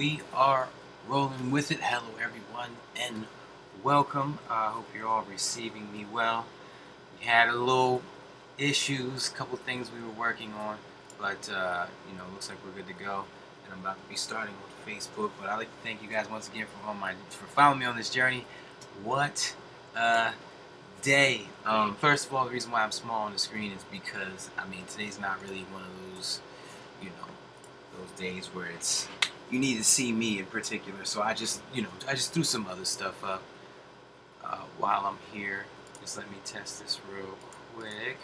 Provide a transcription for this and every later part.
We are rolling with it. Hello, everyone, and welcome. I hope you're all receiving me well. We had a little issues, a couple things we were working on, but looks like we're good to go. And I'm about to be starting on Facebook. But I'd like to thank you guys once again for following me on this journey. What a day! First of all, the reason why I'm small on the screen is because today's not really one of those, those days where it's you need to see me in particular. So I just threw some other stuff up while I'm here. Just let me test this real quick.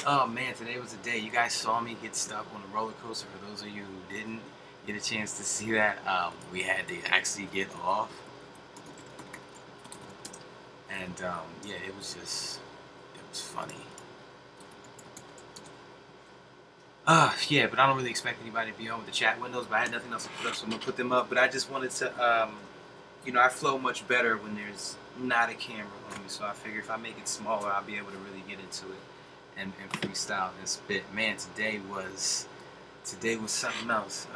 Oh man, today was a day. You guys saw me get stuck on a roller coaster. For those of you who didn't get a chance to see that, we had to actually get off. And yeah, it was funny. Yeah, but I don't really expect anybody to be on with the chat windows, but I had nothing else to put up, so I'm going to put them up. But I just wanted to, I flow much better when there's not a camera on me, so I figure if I make it smaller, I'll be able to really get into it and freestyle and spit. Man, today was something else.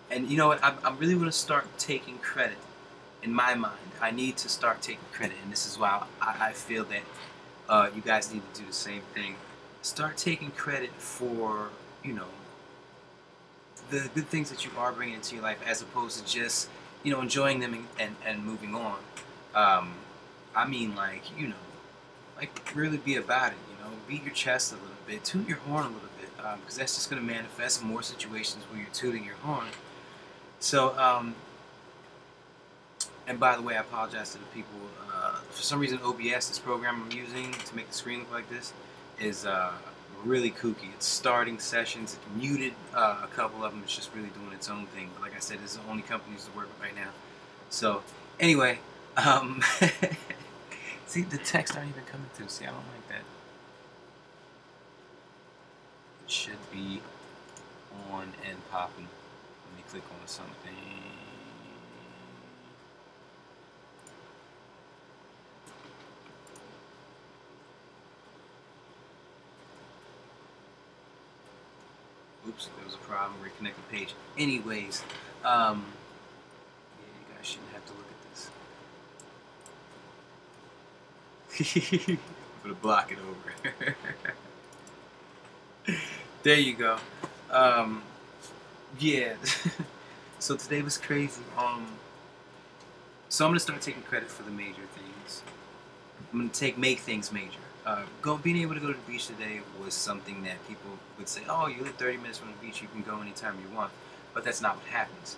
And you know what, I'm really going to start taking credit. In my mind, I need to start taking credit, and this is why I feel that you guys need to do the same thing. Start taking credit for, the good things that you are bringing into your life, as opposed to just, enjoying them and moving on. Really be about it, beat your chest a little bit, toot your horn a little bit, because that's just going to manifest more situations where you're tooting your horn. So, and by the way, I apologize to the people. For some reason, OBS, this program I'm using to make the screen look like this, is really kooky. It's starting sessions. It's muted a couple of them. It's just really doing its own thing. But like I said, this is the only company to work with right now. So anyway, see, the text aren't even coming through. See, I don't like that. It should be on and popping. Let me click on something. Oops, there was a problem. Reconnect the page. Anyways, yeah, you guys shouldn't have to look at this. I'm gonna block it over. There you go. Yeah. So today was crazy. So I'm gonna start taking credit for the major things. I'm gonna make things major. Being able to go to the beach today was something that people would say, oh, you live 30 minutes from the beach, you can go anytime you want. But that's not what happens.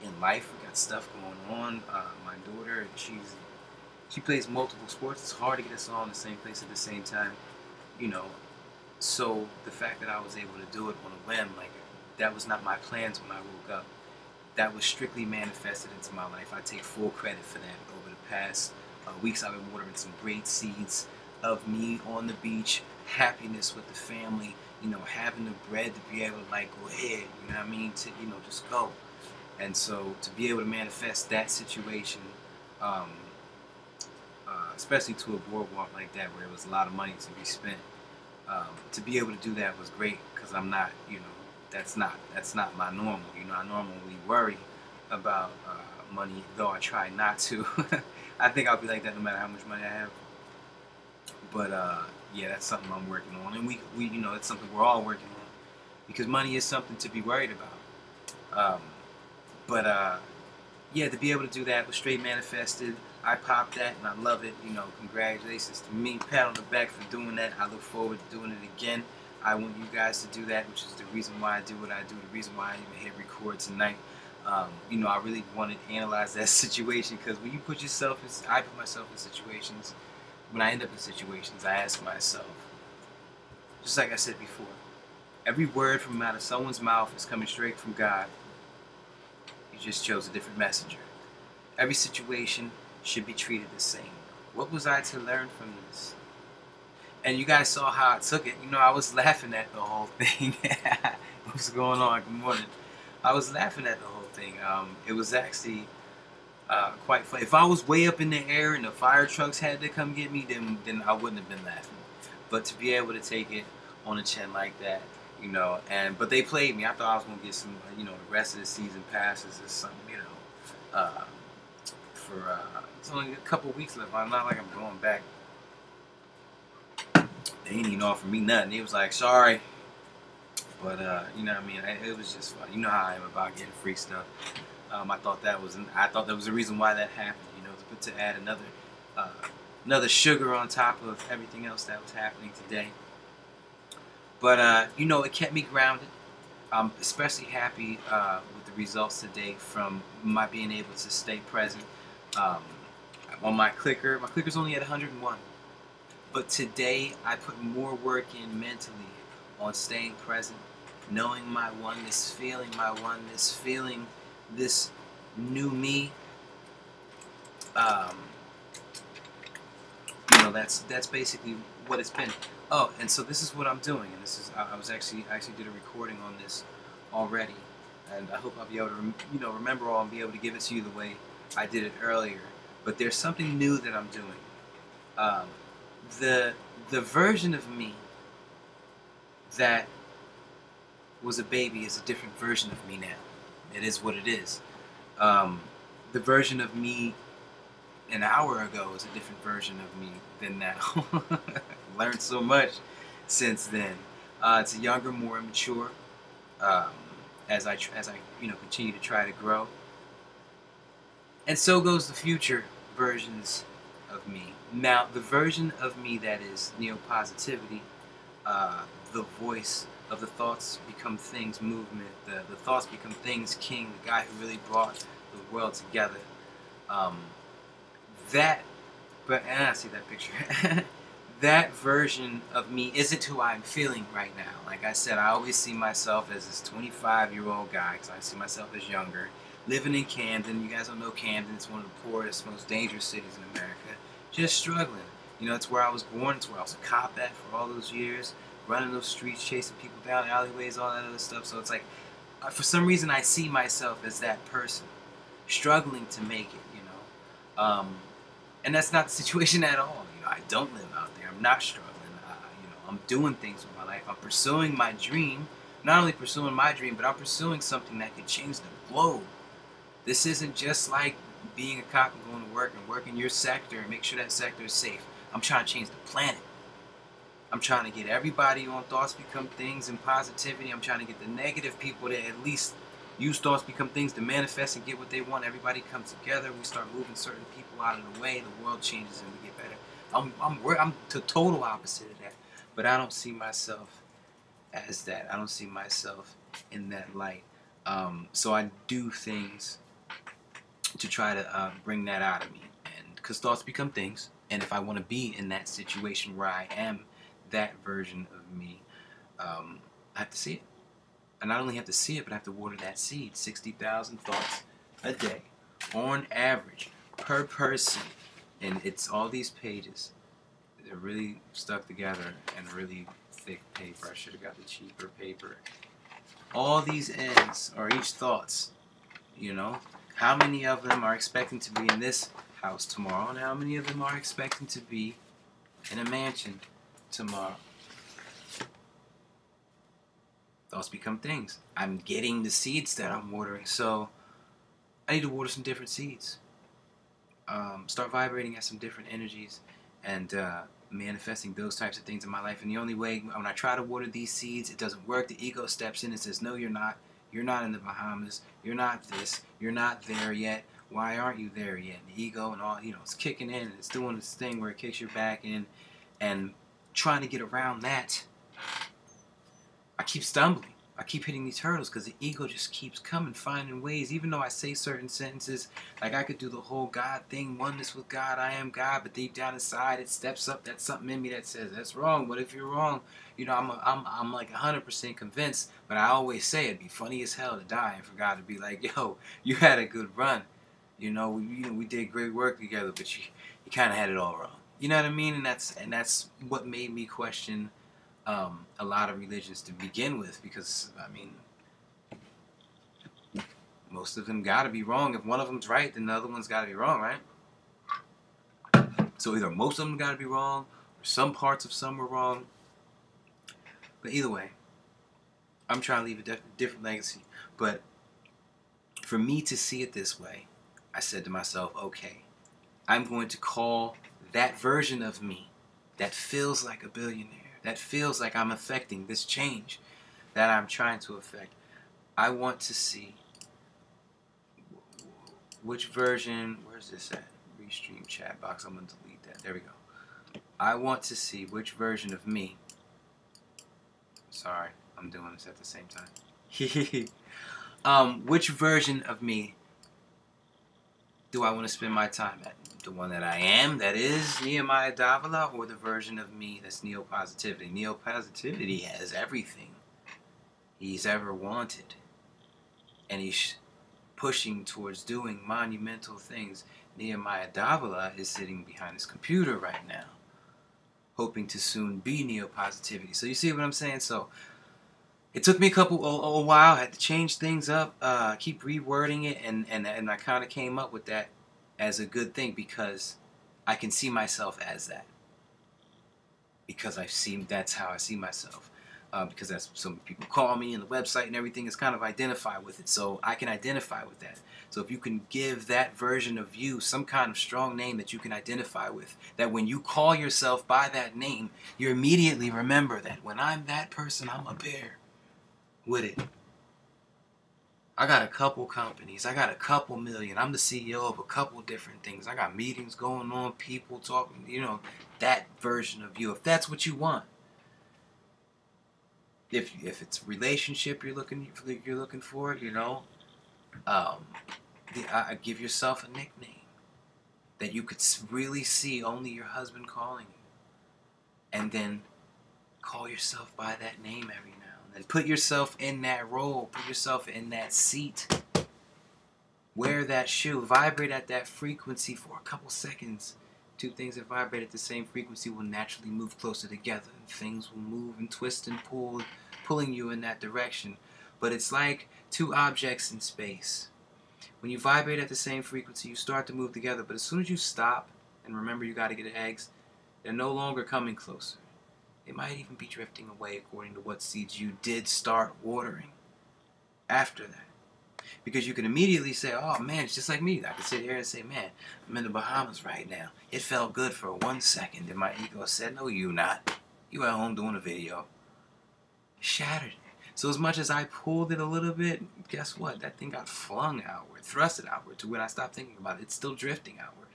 In life, we got stuff going on. My daughter, she plays multiple sports. It's hard to get us all in the same place at the same time, So the fact that I was able to do it on a whim, that was not my plans when I woke up. That was strictly manifested into my life. I take full credit for that. Over the past weeks, I've been watering some great seeds of me on the beach, happiness with the family, having the bread to be able to go ahead, to just go. And so to be able to manifest that situation, especially to a boardwalk like that where there was a lot of money to be spent, to be able to do that was great, because I'm not, that's not my normal. I normally worry about money, though I try not to. I think I'll be like that no matter how much money I have. But yeah, that's something I'm working on, and we it's something we're all working on, because money is something to be worried about. Yeah, to be able to do that was straight manifested. I popped that, and I love it. Congratulations to me. Pat on the back for doing that. I look forward to doing it again. I want you guys to do that, which is the reason why I do what I do, the reason why I even hit record tonight. I really wanted to analyze that situation, because when you I put myself in situations, when I end up in situations, I ask myself, just like I said before, every word from out of someone's mouth is coming straight from God. You just chose a different messenger. Every situation should be treated the same. What was I to learn from this? And you guys saw how I took it. I was laughing at the whole thing. What's going on? Good morning. I was laughing at the whole thing. It was actually quite funny. If I was way up in the air and the fire trucks had to come get me, then I wouldn't have been laughing. But to be able to take it on a chin like that, you know. But they played me. I thought I was gonna get some, you know, the rest of the season passes or something, you know. For it's only a couple weeks left. I'm not like I'm going back. They ain't even offer me nothing. He was like, sorry. But you know what I mean? It was just fun. You know how I am about getting free stuff. I thought that was a reason why that happened. You know, to add another sugar on top of everything else that was happening today. But you know, it kept me grounded. I'm especially happy with the results today from my being able to stay present on my clicker. My clicker's only at 101. But today, I put more work in mentally on staying present, knowing my oneness, feeling this new me. You know, that's basically what it's been. Oh, and so this is what I'm doing, and this is I actually did a recording on this already, and I hope I'll be able to remember all and be able to give it to you the way I did it earlier. But there's something new that I'm doing. The version of me that was a baby is a different version of me now. It is what it is. The version of me an hour ago is a different version of me than now. Learned so much since then. It's a younger, more immature. As I continue to try to grow, and so goes the future versions of me. Now, the version of me that is neo-positivity, the voice of the thoughts become things movement, the thoughts become things king, the guy who really brought the world together. And I see that picture. That version of me isn't who I'm feeling right now. Like I said, I always see myself as this 25-year-old guy, because I see myself as younger, living in Camden. You guys don't know Camden. It's one of the poorest, most dangerous cities in America. Just struggling. You know, it's where I was born. It's where I was a cop at for all those years, running those streets, chasing people down alleyways, all that other stuff. So it's like, for some reason, I see myself as that person, struggling to make it, you know. And that's not the situation at all. You know, I don't live out there. I'm not struggling. You know, I'm doing things with my life. I'm pursuing my dream. Not only pursuing my dream, but I'm pursuing something that could change the globe. This isn't just like being a cop and going to work and working your sector and make sure that sector is safe. I'm trying to change the planet. I'm trying to get everybody on Thoughts Become Things and positivity. I'm trying to get the negative people to at least use thoughts become things to manifest and get what they want. Everybody comes together. We start moving certain people out of the way. The world changes and we get better. I'm the total opposite of that. But I don't see myself as that. I don't see myself in that light. So I do things to try to bring that out of me. And because thoughts become things. And if I want to be in that situation where I am that version of me, I have to see it. I not only have to see it, but I have to water that seed. 60,000 thoughts a day, on average, per person. And it's all these pages. They're really stuck together and really thick paper. I should have got the cheaper paper. All these ends are each thoughts, you know. How many of them are expecting to be in this house tomorrow, and how many of them are expecting to be in a mansion tomorrow? Thoughts become things. I'm getting the seeds that I'm watering, so I need to water some different seeds. Start vibrating at some different energies and manifesting those types of things in my life. And the only way, when I try to water these seeds, it doesn't work. The ego steps in and says, no, you're not. You're not in the Bahamas. You're not this. You're not there yet. Why aren't you there yet? And the ego and all, you know, it's kicking in. And it's doing this thing where it kicks your back in. And trying to get around that, I keep stumbling. I keep hitting these hurdles because the ego just keeps coming, finding ways. Even though I say certain sentences, like I could do the whole God thing, oneness with God, I am God, but deep down inside it steps up. That's something in me that says that's wrong. What if you're wrong? You know, I'm like 100% convinced, but I always say it'd be funny as hell to die and for God to be like, yo, you had a good run. You know, we did great work together, but you kind of had it all wrong. You know what I mean? And that's what made me question a lot of religions to begin with, because I mean, most of them got to be wrong. If one of them's right, then the other one's got to be wrong, right? So either most of them got to be wrong, or some parts of some were wrong. But either way, I'm trying to leave a different legacy. But for me to see it this way, I said to myself, okay, I'm going to call that version of me that feels like a billionaire, that feels like I'm affecting this change that I'm trying to affect. I want to see which version, where's this at? Restream chat box, I'm going to delete that. There we go. I want to see which version of me, sorry, I'm doing this at the same time. Which version of me do I want to spend my time at? The one that I am, that is Nehemiah Davila, or the version of me that's neo-positivity? Neo-positivity has everything he's ever wanted, and he's pushing towards doing monumental things. Nehemiah Davila is sitting behind his computer right now, hoping to soon be neo-positivity. So you see what I'm saying? So it took me a while. I had to change things up, keep rewording it, and I kind of came up with that as a good thing, because I can see myself as that. Because that's how I see myself. Because that's some people call me, and the website and everything is kind of identify with it. So I can identify with that. So if you can give that version of you some kind of strong name that you can identify with, that when you call yourself by that name, you immediately remember that when I'm that person, I'm up there with it. I got a couple companies. I got a couple million. I'm the CEO of a couple different things. I got meetings going on, people talking, that version of you. If that's what you want. If it's a relationship you're looking for, give yourself a nickname that you could really see only your husband calling you. And then call yourself by that name every now and then. Put yourself in that role. Put yourself in that seat. Wear that shoe. Vibrate at that frequency for a couple seconds. Two things that vibrate at the same frequency will naturally move closer together. And things will move and twist and pull, pulling you in that direction. But it's like two objects in space. When you vibrate at the same frequency, you start to move together. But as soon as you stop, and remember you got to get eggs, they're no longer coming closer. They might even be drifting away according to what seeds you did start watering after that. Because you can immediately say, oh man, it's just like me. I can sit here and say, man, I'm in the Bahamas right now. It felt good for 1 second. And my ego said, no, you not. You at home doing a video. Shattered. So as much as I pulled it a little bit, guess what? That thing got flung outward, thrusted outward, to when I stopped thinking about it. It's still drifting outward.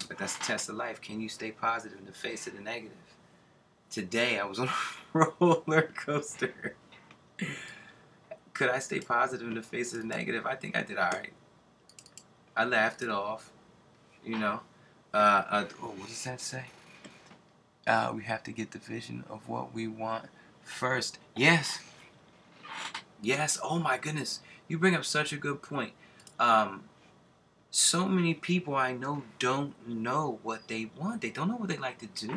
But that's the test of life. Can you stay positive in the face of the negative? Today I was on a roller coaster. Could I stay positive in the face of the negative? I think I did all right. I laughed it off. What does that say? We have to get the vision of what we want first. Yes. Yes. Oh my goodness. You bring up such a good point. So many people I know don't know what they want. They don't know what they like to do.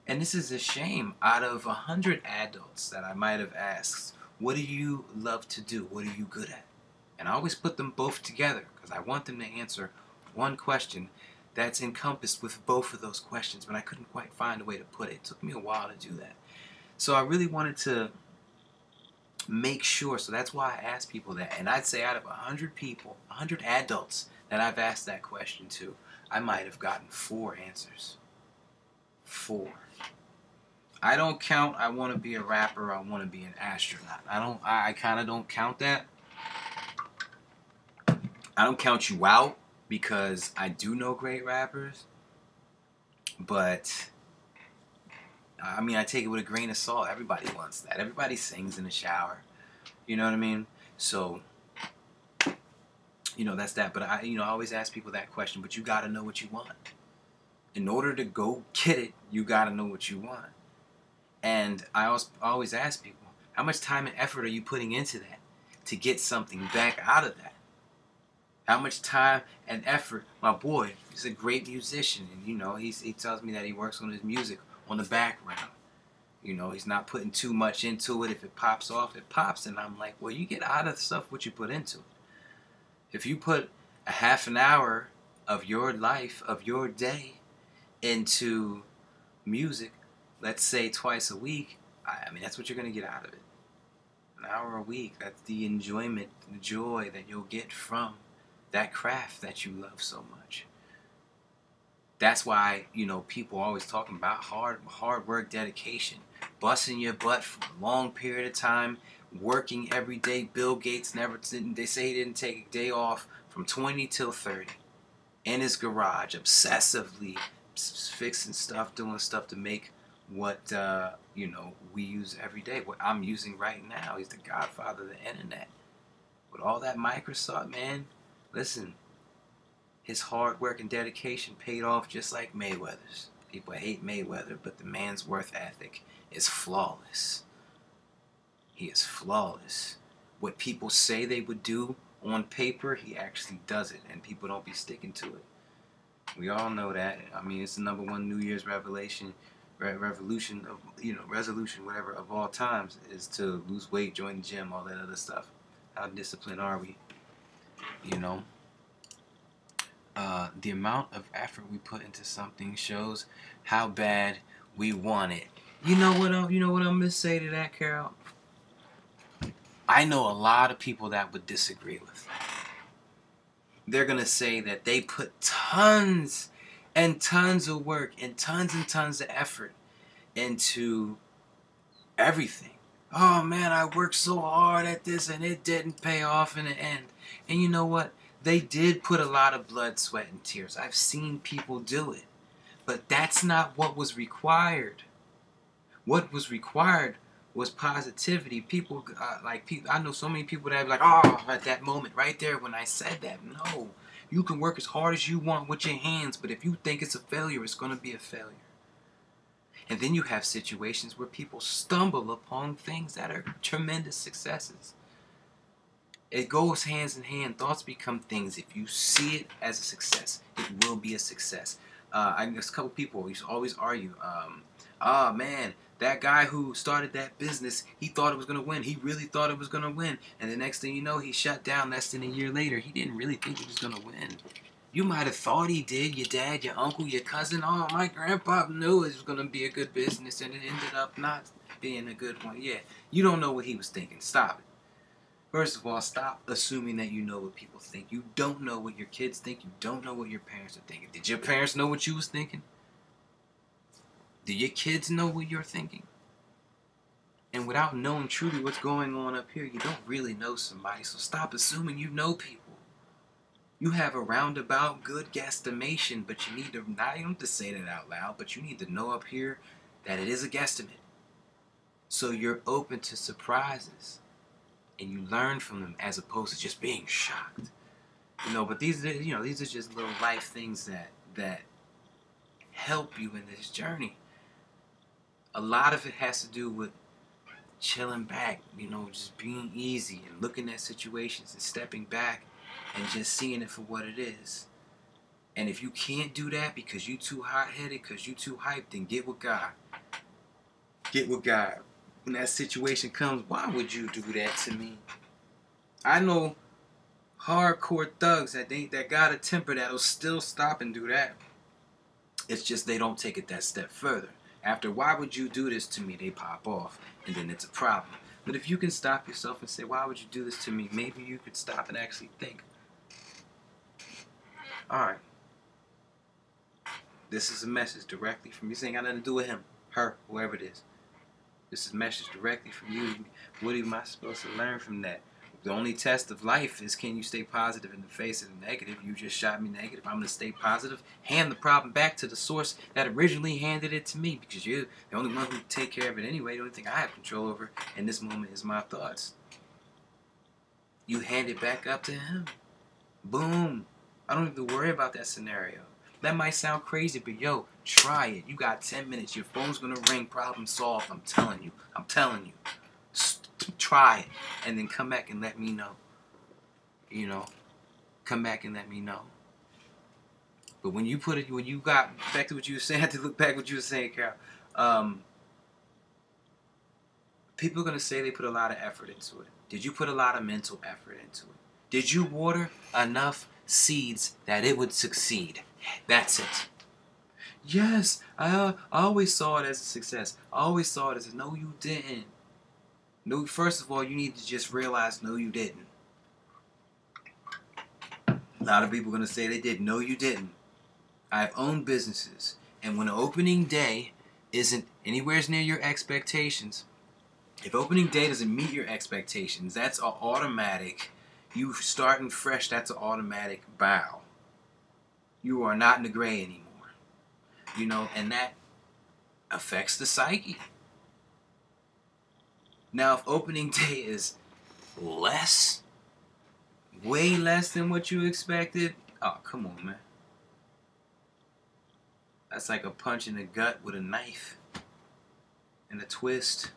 And this is a shame. Out of 100 adults that I might have asked, what do you love to do? What are you good at? And I always put them both together because I want them to answer one question that's encompassed with both of those questions, but I couldn't quite find a way to put it. It took me a while to do that. So I really wanted to make sure, so that's why I asked people that. And I'd say out of 100 people, 100 adults that I've asked that question to, I might have gotten 4 answers. 4. I don't count I want to be a rapper, I want to be an astronaut. I kind of don't count that. I don't count you out because I do know great rappers. But I mean, I take it with a grain of salt. Everybody wants that. Everybody sings in the shower. You know what I mean? So, that's that. But I always ask people that question. But you got to know what you want. In order to go get it, you got to know what you want. And I always ask people, how much time and effort are you putting into that to get something back out of that? How much time and effort? My boy, he's a great musician, and he tells me that he works on his music on the background. He's not putting too much into it. If it pops off, it pops. And I'm like, well, you get out of the stuff what you put into it. If you put a half an hour of your life, of your day, into music, let's say twice a week, I mean, that's what you're going to get out of it. An hour a week, that's the enjoyment, the joy that you'll get from that craft that you love so much. That's why, you know, people are always talking about hard work, dedication, busting your butt for a long period of time, working every day. Bill Gates they say he didn't take a day off from 20 till 30 in his garage, obsessively fixing stuff, doing stuff to make what, you know, we use every day, what I'm using right now. He's the godfather of the internet. With all that Microsoft, man, listen, his hard work and dedication paid off just like Mayweather's. People hate Mayweather, but the man's work ethic is flawless. He is flawless. What people say they would do on paper, he actually does it, and people don't be sticking to it. We all know that. I mean, it's the #1 New Year's resolution of, you know, resolution, whatever, of all times, is to lose weight, join the gym, all that other stuff. How disciplined are we? You know, the amount of effort we put into something shows how bad we want it. You know what I'm gonna say to that, Carol? I know a lot of people that would disagree with that. They're gonna say that they put tons and tons of work and tons of effort into everything. Oh man, I worked so hard at this and it didn't pay off in the end. And you know what? They did put a lot of blood, sweat, and tears. I've seen people do it. But that's not what was required. What was required was positivity. People, I know so many people that are like, oh, at that moment right there when I said that. No. You can work as hard as you want with your hands, but if you think it's a failure, it's going to be a failure. And then you have situations where people stumble upon things that are tremendous successes. It goes hands in hand. Thoughts become things. If you see it as a success, it will be a success. There's a couple people who always argue, man, that guy who started that business, he thought it was going to win. He really thought it was going to win. And the next thing you know, he shut down less than a year later. He didn't really think he was going to win. You might have thought he did. Your dad, your uncle, your cousin. Oh, my grandpa knew it was going to be a good business, and it ended up not being a good one. Yeah, you don't know what he was thinking. Stop it. First of all, stop assuming that you know what people think. You don't know what your kids think. You don't know what your parents are thinking. Did your parents know what you was thinking? Do your kids know what you're thinking? And without knowing truly what's going on up here, you don't really know somebody. So stop assuming you know people. You have a roundabout good guesstimation, but you need to, not even to say that out loud, but you need to know up here that it is a guesstimate. So you're open to surprises. And you learn from them as opposed to just being shocked. You know, but these are just little life things that help you in this journey. A lot of it has to do with chilling back, you know, just being easy and looking at situations and stepping back and just seeing it for what it is. And if you can't do that because you too hot-headed, because you too hyped, then get with God. Get with God. When that situation comes, why would you do that to me? I know hardcore thugs that got a temper that'll still stop and do that. It's just they don't take it that step further. After, why would you do this to me? They pop off, and then it's a problem. But if you can stop yourself and say, why would you do this to me? Maybe you could stop and actually think. Alright. This is a message directly from you. This ain't got nothing to do with him, her, whoever it is. This is a message directly from you. What am I supposed to learn from that? The only test of life is, can you stay positive in the face of the negative? You just shot me negative. I'm going to stay positive. Hand the problem back to the source that originally handed it to me, because you're the only one who can take care of it anyway. The only thing I have control over in this moment is my thoughts. You hand it back up to him. Boom. I don't have to worry about that scenario. That might sound crazy, but yo, try it. You got 10 minutes. Your phone's going to ring. Problem solved. I'm telling you. I'm telling you. Try it. And then come back and let me know. You know. Come back and let me know. But when you got back to what you were saying, I had to look back at what you were saying, Carol. People are going to say they put a lot of effort into it. Did you put a lot of mental effort into it? Did you water enough seeds that it would succeed? That's it. Yes, I always saw it as a success. I always saw it as a no, you didn't. No, first of all, you need to just realize no, you didn't. A lot of people are going to say they did. No, you didn't. I've owned businesses. And when opening day isn't anywhere near your expectations, if opening day doesn't meet your expectations, that's an automatic, you starting fresh, that's an automatic bow. You are not in the gray anymore. You know, and that affects the psyche. Now, if opening day is less, way less than what you expected, oh, come on, man. That's like a punch in the gut with a knife and a twist.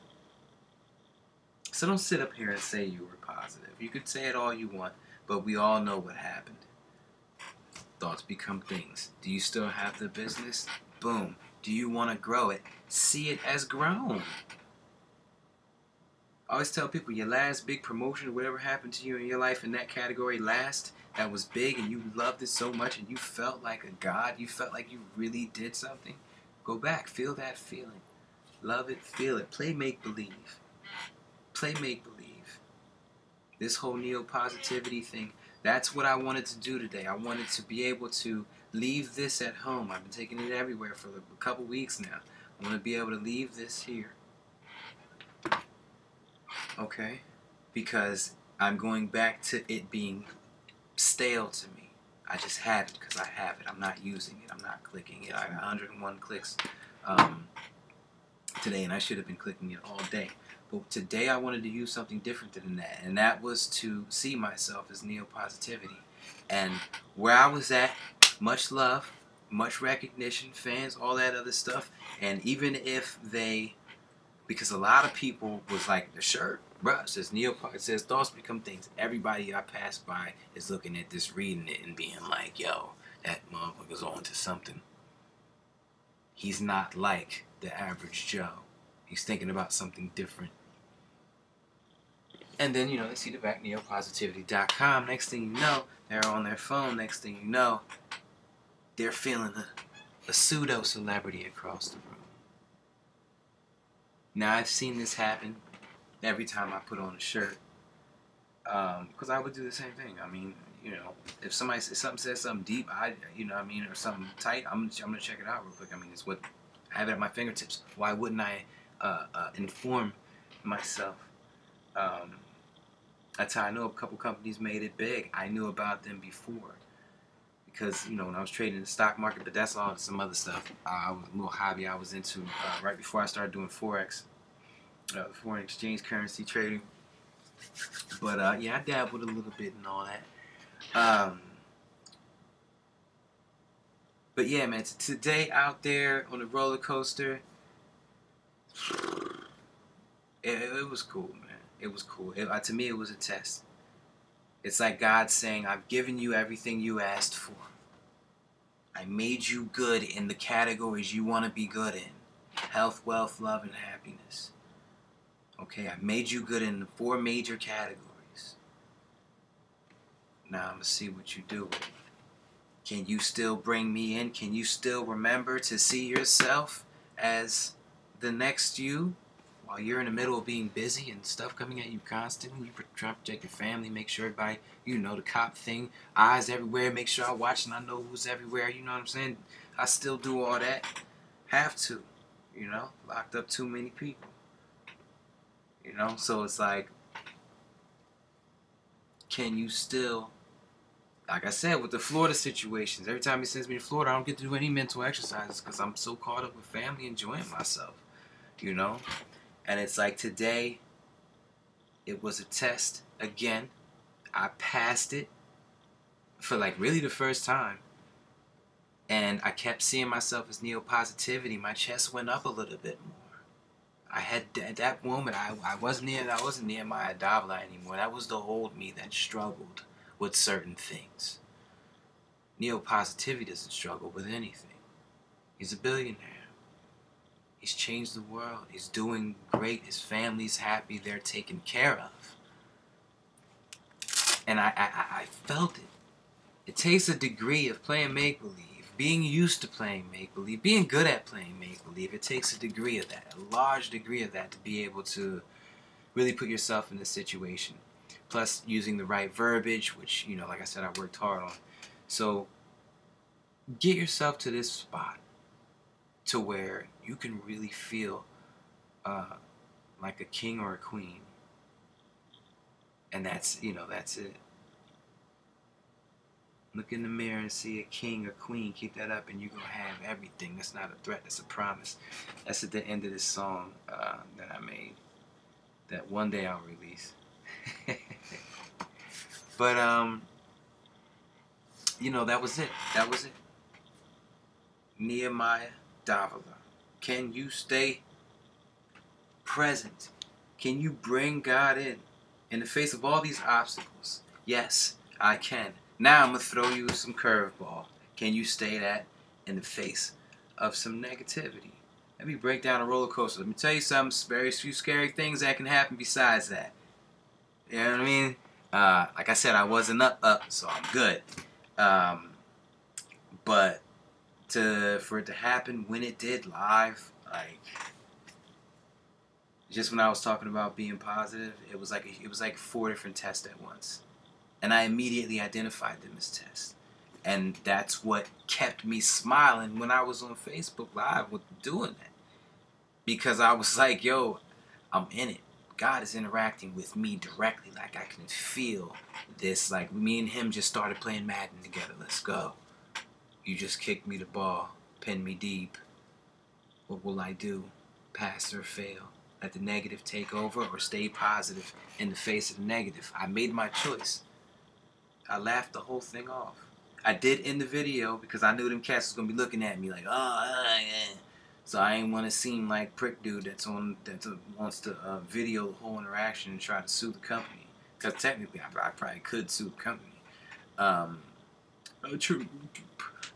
So don't sit up here and say you were positive. You could say it all you want, but we all know what happened. Thoughts become things. Do you still have the business? Boom. Do you want to grow it? See it as grown. I always tell people your last big promotion or whatever happened to you in your life in that category last, that was big and you loved it so much and you felt like a god, you felt like you really did something, go back, feel that feeling. Love it, feel it. Play make-believe. Play make-believe. This whole neo-positivity thing, that's what I wanted to do today. I wanted to be able to leave this at home. I've been taking it everywhere for a couple weeks now. I want to be able to leave this here. Okay? Because I'm going back to it being stale to me. I just had it because I have it. I'm not using it. I'm not clicking it. I got 101 clicks today, and I should have been clicking it all day. But today I wanted to use something different than that, and that was to see myself as neo-positivity. And where I was at, much love, much recognition, fans, all that other stuff. And even if they, because a lot of people was like, the shirt, bruh, it says it says thoughts become things. Everybody I pass by is looking at this, reading it, and being like, yo, that motherfucker's on to something. He's not like the average Joe. He's thinking about something different. And then, you know, they see the back, neopositivity.com. Next thing you know, they're on their phone. Next thing you know, they're feeling a pseudo-celebrity across the room. Now, I've seen this happen every time I put on a shirt. Because I would do the same thing. I mean, you know, if somebody says something deep, you know what I mean, or something tight, I'm going to check it out real quick. I mean, it's what I have it at my fingertips. Why wouldn't I inform myself? That's how I know a couple companies made it big. I knew about them before. Because, you know, when I was trading in the stock market, but that's all some other stuff. I was a little hobby I was into right before I started doing Forex, foreign exchange currency trading. But, yeah, I dabbled a little bit and all that. But, yeah, man, today out there on the roller coaster, it was cool, man. It was cool. To me, it was a test. It's like God saying, I've given you everything you asked for. I made you good in the categories you want to be good in. Health, wealth, love, and happiness. Okay, I made you good in the 4 major categories. Now I'm going to see what you do with it. Can you still bring me in? Can you still remember to see yourself as the next you? While you're in the middle of being busy and stuff coming at you constantly, you try to protect your family, make sure everybody, you know, the cop thing, eyes everywhere, make sure I'm watching, I know who's everywhere, you know what I'm saying? I still do all that. Have to, you know, locked up too many people. You know, so it's like, can you still, like I said, with the Florida situations, every time he sends me to Florida, I don't get to do any mental exercises because I'm so caught up with family, enjoying myself, you know? And it's like today, it was a test again. I passed it for like really the first time. And I kept seeing myself as neo-positivity. My chest went up a little bit more. I had, at that moment, I wasn't near my Adabla anymore. That was the old me that struggled with certain things. Neo-positivity doesn't struggle with anything. He's a billionaire. He's changed the world. He's doing great. His family's happy. They're taken care of. And I felt it. It takes a degree of playing make-believe being used to playing make-believe, being good at playing make-believe, it takes a degree of that, a large degree of that, to be able to really put yourself in the situation. Plus, using the right verbiage, which, you know, like I said, I worked hard on. So, get yourself to this spot to where you can really feel like a king or a queen. And that's, you know, that's it. Look in the mirror and see a king or queen. Keep that up and you're going to have everything. That's not a threat. That's a promise. That's at the end of this song that I made. That one day I'll release. But, you know, that was it. That was it. Nehemiah Davila. Can you stay present? Can you bring God in the face of all these obstacles? Yes, I can. Now I'm going to throw you some curveball. Can you stay that in the face of some negativity? Let me break down a roller coaster. Let me tell you some very few scary things that can happen besides that. You know what I mean? Like I said, I wasn't up, so I'm good. But for it to happen when it did live, like, just when I was talking about being positive, it was like 4 different tests at once. And I immediately identified them as tests. And that's what kept me smiling when I was on Facebook Live with doing that. Because I was like, yo, I'm in it. God is interacting with me directly. Like, I can feel this. Like, me and him just started playing Madden together. Let's go. You just kicked me the ball. Pin me deep. What will I do? Pass or fail? Let the negative take over or stay positive in the face of the negative? I made my choice. I laughed the whole thing off. I did end the video because I knew them cats was gonna be looking at me like, oh, yeah. So I ain't want to seem like prick dude that wants to video the whole interaction and try to sue the company. Because technically, I probably could sue the company.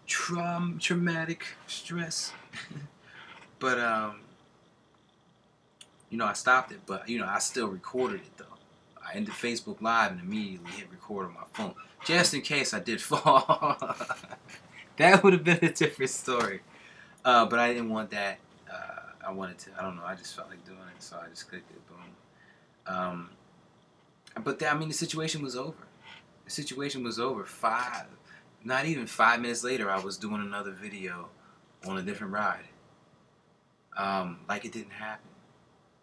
Traumatic stress. But you know, I stopped it. But you know, I still recorded it though. I ended Facebook Live and immediately hit record on my phone. Just in case I did fall. That would have been a different story. But I didn't want that. I wanted to, I don't know, I just felt like doing it, so I just clicked it, boom. But I mean, the situation was over. The situation was over. Not even 5 minutes later, I was doing another video on a different ride. Like it didn't happen.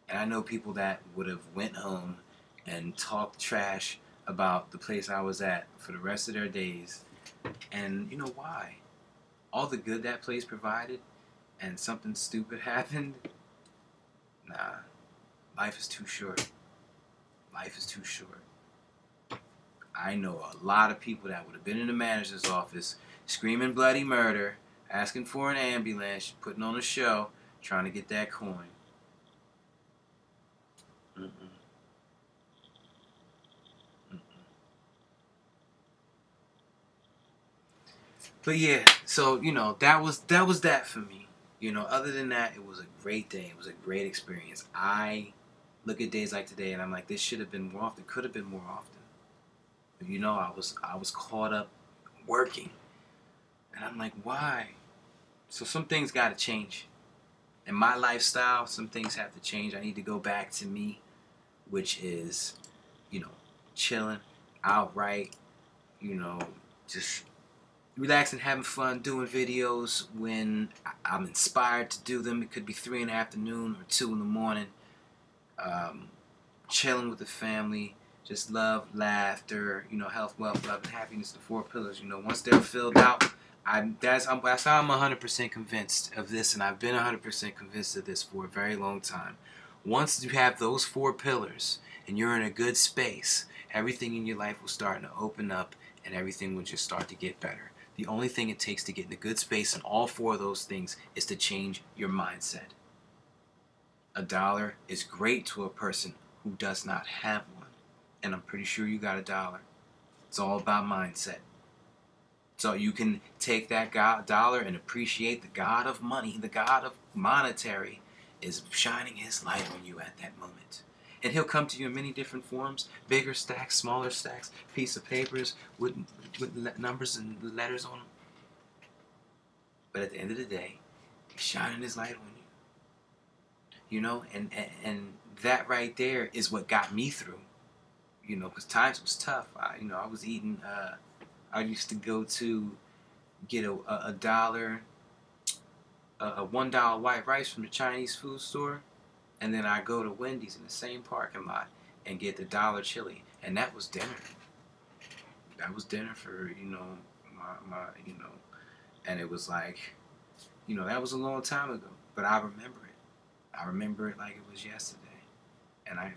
And I know people that would have went home and talked trash about the place I was at for the rest of their days. And you know why? All the good that place provided, and something stupid happened. Nah, life is too short. Life is too short. I know a lot of people that would have been in the manager's office screaming bloody murder, asking for an ambulance, putting on a show, trying to get that coin. But yeah, so you know, that was that for me. You know, other than that, it was a great day. It was a great experience. I look at days like today and I'm like, this should have been more often. Could have been more often. But you know, I was caught up working, and I'm like, why? So some things got to change. In my lifestyle, some things have to change. I need to go back to me, which is, you know, chilling, outright, you know, just relaxing, having fun, doing videos when I'm inspired to do them. It could be 3 in the afternoon or 2 in the morning. Chilling with the family, just love, laughter, you know, health, wealth, love, and happiness, the 4 pillars. You know, once they're filled out, that's how I'm 100% convinced of this, and I've been 100% convinced of this for a very long time. Once you have those 4 pillars and you're in a good space, everything in your life will start to open up and everything will just start to get better. The only thing it takes to get in a good space in all 4 of those things is to change your mindset. $1 is great to a person who does not have one. And I'm pretty sure you got $1. It's all about mindset. So you can take that dollar and appreciate the God of money, the God of monetary is shining his light on you at that moment. And he'll come to you in many different forms, bigger stacks, smaller stacks, piece of papers with numbers and letters on them. But at the end of the day, he's shining his light on you. You know, and that right there is what got me through. You know, because times was tough. I was eating. I used to go to get a dollar, a $1 white rice from the Chinese food store, and then I go to Wendy's in the same parking lot and get the dollar chili, and that was dinner. That was dinner for my and it was like, that was a long time ago, but I remember it. I remember it like it was yesterday. And I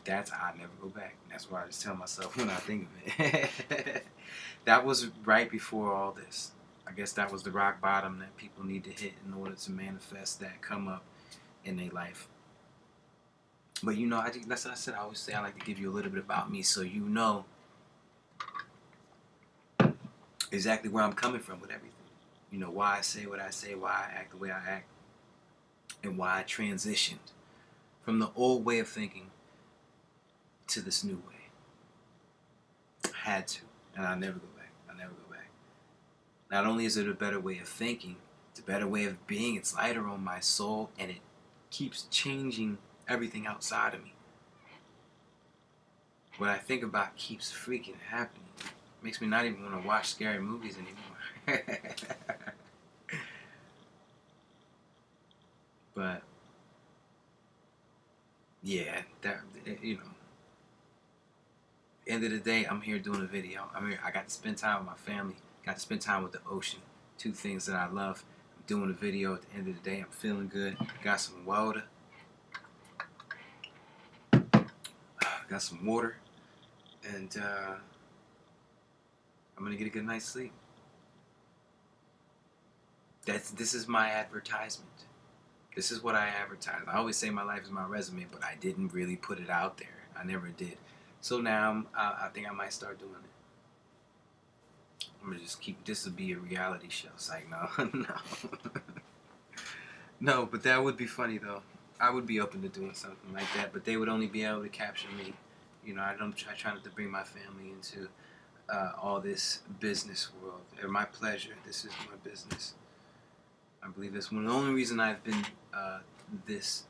never go back. That's why I just tell myself when I think of it. That was right before all this. I guess that was the rock bottom that people need to hit in order to manifest that come up in their life. But that's what I said. I always say I like to give you a little bit about me so you know exactly where I'm coming from with everything. Why I say what I say, why I act the way I act, and why I transitioned from the old way of thinking to this new way. I had to, and I'll never go back. I'll never go back. Not only is it a better way of thinking, it's a better way of being. It's lighter on my soul, and it keeps changing everything outside of me. What I think about keeps freaking happening. It makes me not even want to watch scary movies anymore. But yeah, end of the day, I'm here doing a video. I got to spend time with my family. Got to spend time with the ocean. Two things that I love. I'm doing a video at the end of the day. I'm feeling good. Got some water. Got some water. And I'm going to get a good night's sleep. This is my advertisement. This is what I advertise. I always say my life is my resume, but I didn't really put it out there. I never did. So now I think I might start doing it. I'm gonna just keep. This will be a reality show. It's like no. No, but that would be funny though. I would be open to doing something like that, but they would only be able to capture me. I try not to bring my family into all this business world. They're my pleasure. This is my business. I believe that's one of the only reason I've been this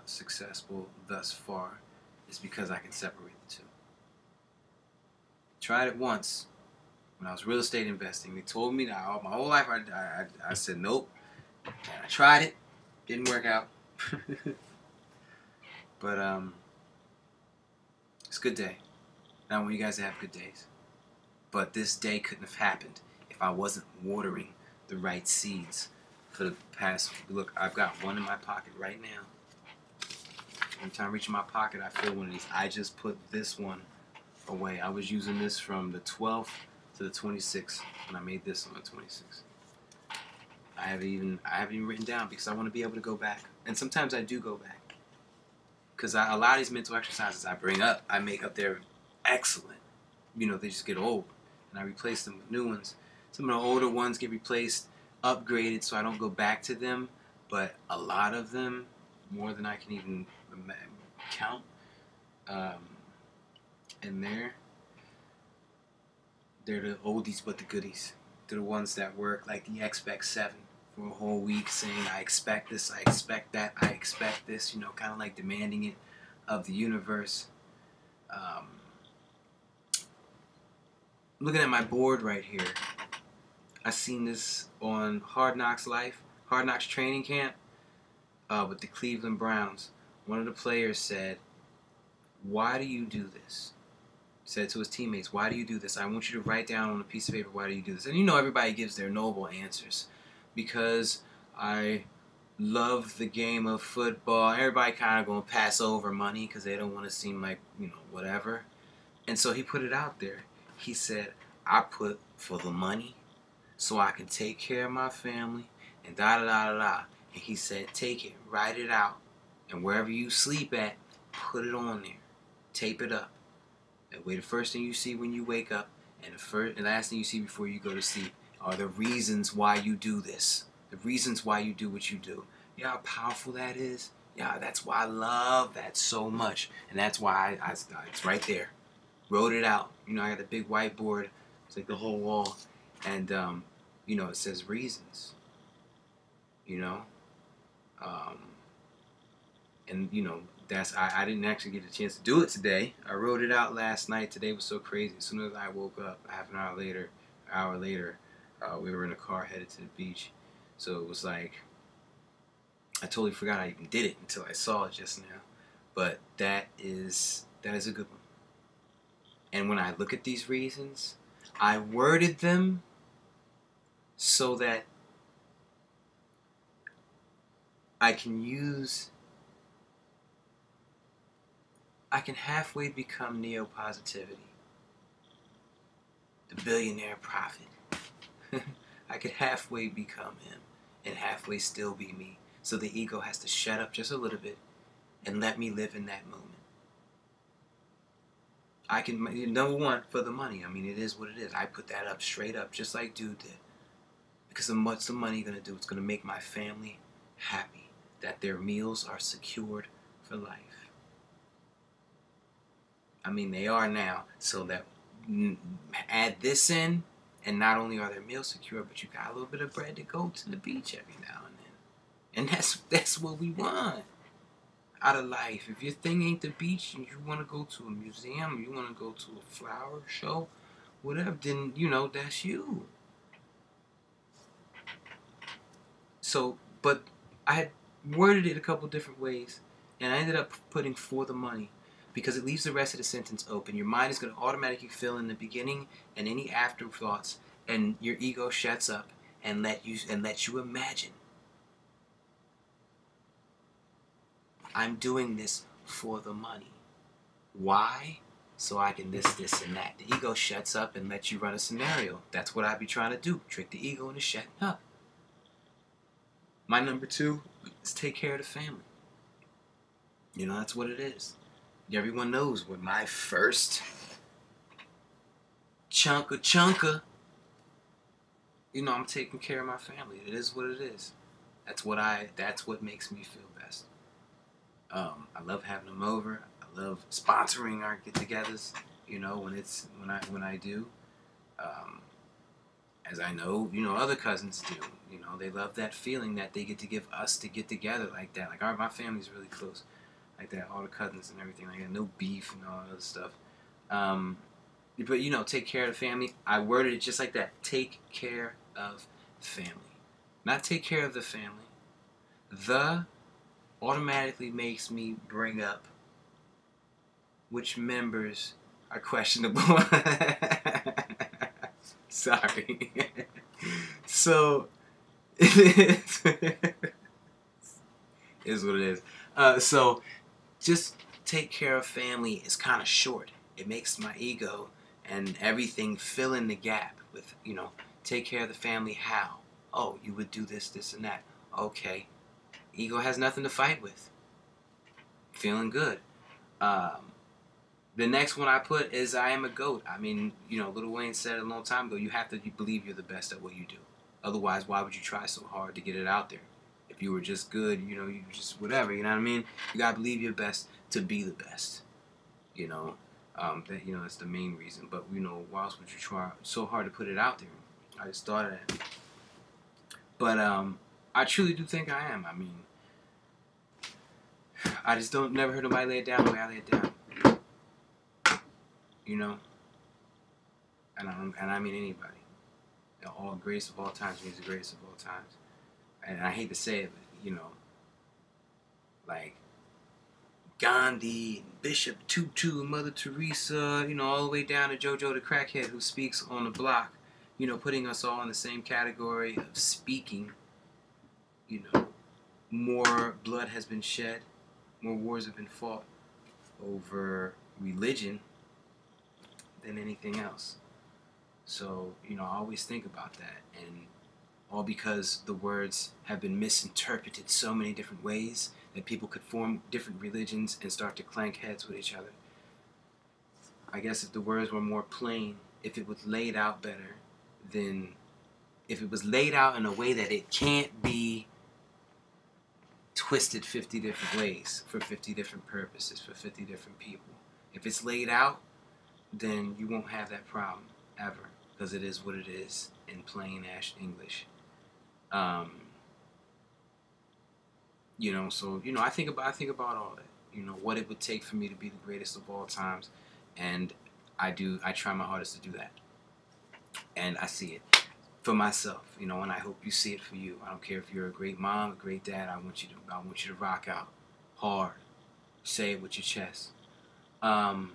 successful thus far is because I can separate the two. Tried it once when I was real estate investing. They told me that my whole life I said nope. And I tried it, didn't work out. But it's a good day. And I want you guys to have good days. But this day couldn't have happened if I wasn't watering the right seeds for the past. Look, I've got one in my pocket right now. Every time I reach my pocket, I feel one of these. I just put this one away. I was using this from the 12th to the 26th, and I made this on the 26th. I haven't even written down because I want to be able to go back. And sometimes I do go back because a lot of these mental exercises I bring up, I make up there excellent. They just get old, and I replace them with new ones. Some of the older ones get replaced, upgraded, so I don't go back to them. But a lot of them, more than I can even count, and they're the oldies but the goodies. They're the ones that work, like the Expect 7 for a whole week, saying I expect this, I expect that, I expect this, kind of like demanding it of the universe. Looking at my board right here, I seen this on Hard Knocks Training Camp with the Cleveland Browns. One of the players said, "Why do you do this?" Said to his teammates, "Why do you do this? I want you to write down on a piece of paper, why do you do this?" And everybody gives their noble answers. Because I love the game of football. Everybody kind of going to pass over money because they don't want to seem like, whatever. And so he put it out there. He said, "I put for the money so I can take care of my family and da-da-da-da-da." And he said, take it, write it out, and wherever you sleep at, put it on there. Tape it up. That way the first thing you see when you wake up and the last thing you see before you go to sleep are the reasons why you do this. The reasons why you do what you do. You know how powerful that is? Yeah, that's why I love that so much. And that's why it's right there. Wrote it out. I got a big whiteboard. It's like the whole wall. And, it says reasons. you know. Um, and you know, I didn't actually get a chance to do it today. I wrote it out last night. Today was so crazy. As soon as I woke up, half an hour later, we were in a car headed to the beach. So it was like I totally forgot I even did it until I saw it just now. But that is a good one. And when I look at these reasons, I worded them so that I can halfway become neo-positivity, the billionaire prophet. I could halfway become him and halfway still be me. So the ego has to shut up just a little bit and let me live in that moment. I can, number one, for the money. I mean, it is what it is. I put that up straight up, just like dude did. Because what's the money going to do? It's going to make my family happy, that their meals are secured for life. I mean, they are now, so that add this in, and not only are their meals secure, but you got a little bit of bread to go to the beach every now and then. And that's what we want out of life. If your thing ain't the beach and you want to go to a museum, you want to go to a flower show, whatever, then, you know, that's you. So, but I had worded it a couple different ways, and I ended up putting for the money because it leaves the rest of the sentence open. Your mind is going to automatically fill in the beginning and any afterthoughts, and your ego shuts up and lets you imagine. I'm doing this for the money. Why? So I can this, and that. The ego shuts up and lets you run a scenario. That's what I be trying to do. Trick the ego into shutting up. My number 2 is take care of the family. You know, that's what it is. Everyone knows what my first chunka, you know, I'm taking care of my family. It is what it is. That's what makes me feel best. I love having them over. I love sponsoring our get-togethers. You know, when I do, as I know, you know, other cousins do. You know, they love that feeling that they get to give us to get together like that. Like my family's really close, like that. All the cousins and everything like that. No beef and all that other stuff. But you know, take care of the family. I worded it just like that. Take care of family, not take care of the family. The automatically makes me bring up which members are questionable. Sorry. So, it is what it is. So, just take care of family is kind of short. It makes my ego and everything fill in the gap with, you know, take care of the family how? Oh, you would do this, this, and that. Okay. Ego has nothing to fight with. Feeling good. The next one I put is I am a GOAT. I mean, you know, Lil Wayne said a long time ago, you have to believe you're the best at what you do. Otherwise, why would you try so hard to get it out there? If you were just good, you know, you just whatever, you know what I mean? You gotta believe you're best to be the best. You know, that, you know, that's the main reason. But, you know, why else would you try so hard to put it out there? I just thought of that. But I truly do think I am. I mean, I just never heard nobody lay it down the way I lay it down. You know, and I mean anybody. All greatest of all times means the greatest of all times. And I hate to say it, but you know, like Gandhi, Bishop Tutu, Mother Teresa, you know, all the way down to JoJo the crackhead who speaks on the block. You know, putting us all in the same category of speaking. You know, more blood has been shed, more wars have been fought over religion than anything else. So, you know, I always think about that, and all because the words have been misinterpreted so many different ways that people could form different religions and start to clank heads with each other. I guess if the words were more plain, if it was laid out better, then if it was laid out in a way that it can't be twisted 50 different ways for 50 different purposes for 50 different people. If it's laid out, then you won't have that problem ever, because it is what it is in plain ash English. You know, so I think about all that. You know, what it would take for me to be the greatest of all times, and I try my hardest to do that, and I see it for myself. You know, and I hope you see it for you. I don't care if you're a great mom, a great dad. I want you to rock out hard. Say it with your chest. Um,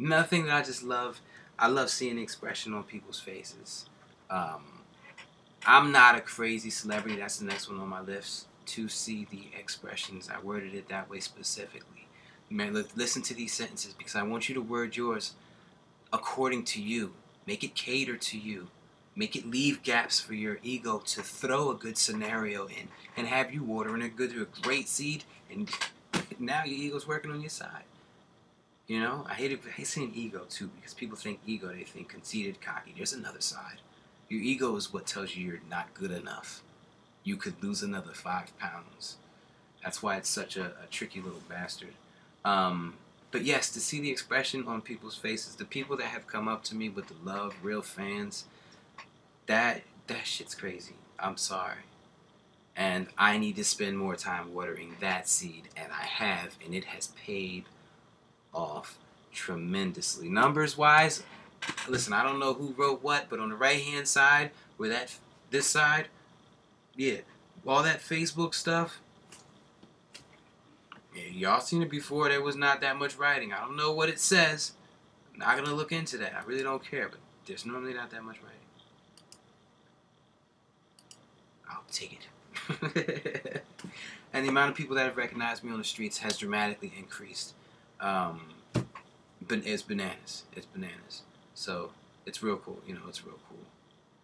Nothing that I just love. I love seeing the expression on people's faces. Um, I'm not a crazy celebrity. That's the next one on my list. To see the expressions. I worded it that way specifically. Man, look, listen to these sentences because I want you to word yours according to you. Make it cater to you. Make it leave gaps for your ego to throw a good scenario in and have you watering a great seed, and now your ego's working on your side. You know, I hate saying ego too because people think ego, they think conceited, cocky. There's another side. Your ego is what tells you you're not good enough. You could lose another 5 pounds. That's why it's such a tricky little bastard. But yes, to see the expression on people's faces, the people that have come up to me with the love, real fans, that shit's crazy. I'm sorry. And I need to spend more time watering that seed, and I have, and it has paid off tremendously. Numbers wise, listen, I don't know who wrote what, but on the right hand side, where this side, yeah, all that Facebook stuff, yeah, y'all seen it before. There was not that much writing. I don't know what it says. I'm not gonna look into that. I really don't care, but there's normally not that much writing. I'll take it. And the amount of people that have recognized me on the streets has dramatically increased. But it's bananas. It's bananas. So it's real cool. You know, it's real cool.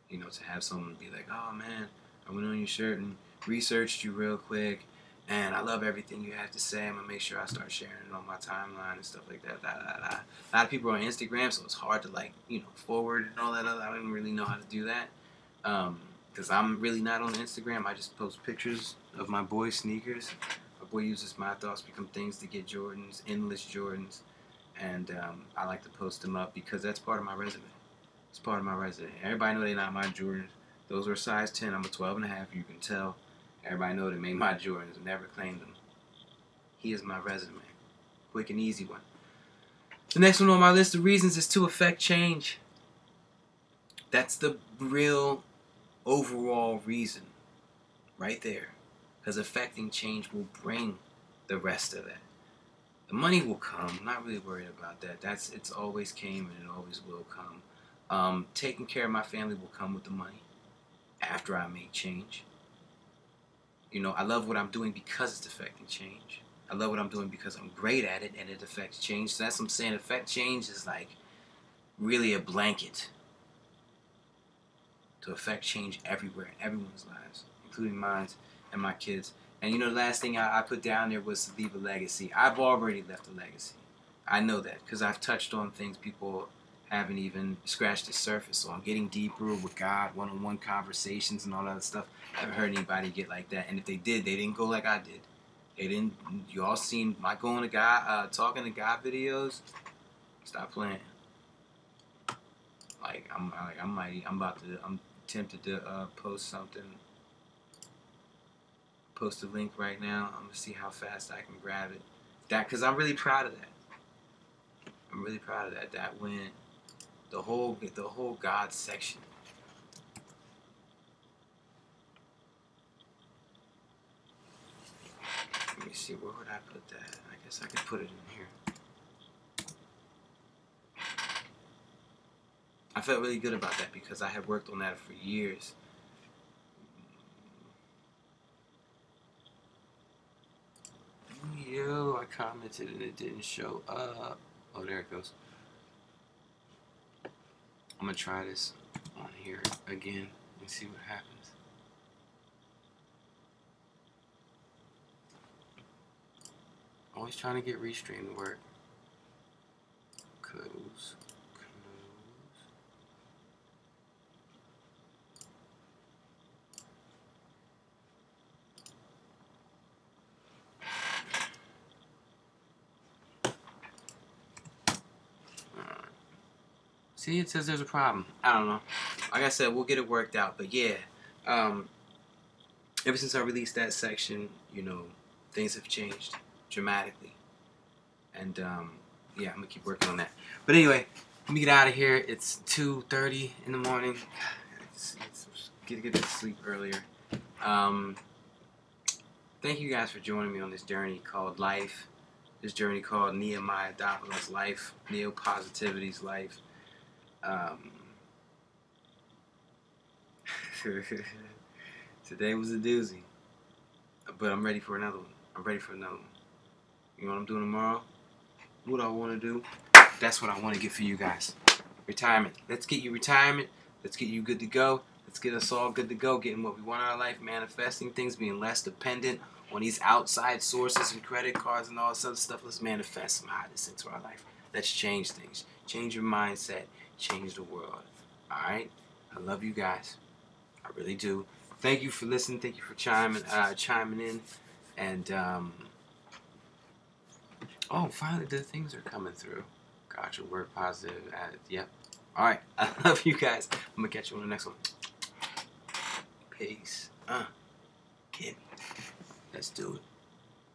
You know, to have someone be like, "Oh man, I went on your shirt and researched you real quick, and I love everything you have to say. I'm gonna make sure I start sharing it on my timeline and stuff like that." A lot of people are on Instagram, so it's hard to forward and all that other. I don't really know how to do that because I'm really not on Instagram. I just post pictures of my boy sneakers. My boy uses my thoughts become things to get Jordans, endless Jordans. And I like to post them up because that's part of my resume. It's part of my resume. Everybody know they're not my Jordans. Those were size 10. I'm a 12 and a half. You can tell. Everybody know they made my Jordans. Never claimed them. He is my resume. Quick and easy one. The next one on my list of reasons is to affect change. That's the real overall reason right there. Because affecting change will bring the rest of that. The money will come. I'm not really worried about that. It's always came and it always will come. Taking care of my family will come with the money after I make change. You know, I love what I'm doing because it's affecting change. I love what I'm doing because I'm great at it and it affects change. So that's what I'm saying. Affect change is like really a blanket to affect change everywhere, in everyone's lives, including mine and my kids. And you know, the last thing I put down there was to leave a legacy. I've already left a legacy. I know that because I've touched on things people haven't even scratched the surface. So I'm getting deeper with God, one-on-one conversations and all that stuff. I haven't heard anybody get like that. And if they did, they didn't go like I did. They didn't. You all seen my going to God, talking to God videos? Stop playing. I'm tempted to post something. Post a link right now. I'm gonna see how fast I can grab it. Because I'm really proud of that. I'm really proud of that. That went the whole God section. Let me see, where would I put that? I guess I could put it in here. I felt really good about that because I had worked on that for years. Yo, I commented and it didn't show up. Oh, there it goes. I'm gonna try this on here again and see what happens. Always trying to get Restream to work. Close. See, it says there's a problem. I don't know. Like I said, we'll get it worked out. But yeah, ever since I released that section, you know, things have changed dramatically. And yeah, I'm gonna keep working on that. But anyway, let me get out of here. It's 2:30 in the morning. Get to sleep earlier. Thank you guys for joining me on this journey called life. This journey called Nehemiah Davila's life, Neo Positivity's life. Today was a doozy, but I'm ready for another one. You know what I'm doing tomorrow? What I want to do? That's what I want to get for you guys. Retirement. Let's get you retirement. Let's get you good to go. Let's get us all good to go, getting what we want in our life, manifesting things, being less dependent on these outside sources and credit cards and all this other stuff. Let's manifest somehow this into our life. Let's change things. Change your mindset. Change the world. Alright? I love you guys. I really do. Thank you for listening. Thank you for chiming in. And, oh, finally the things are coming through. Gotcha. Word positive. Yep. Alright. I love you guys. I'm going to catch you on the next one. Peace. Get me. Let's do it.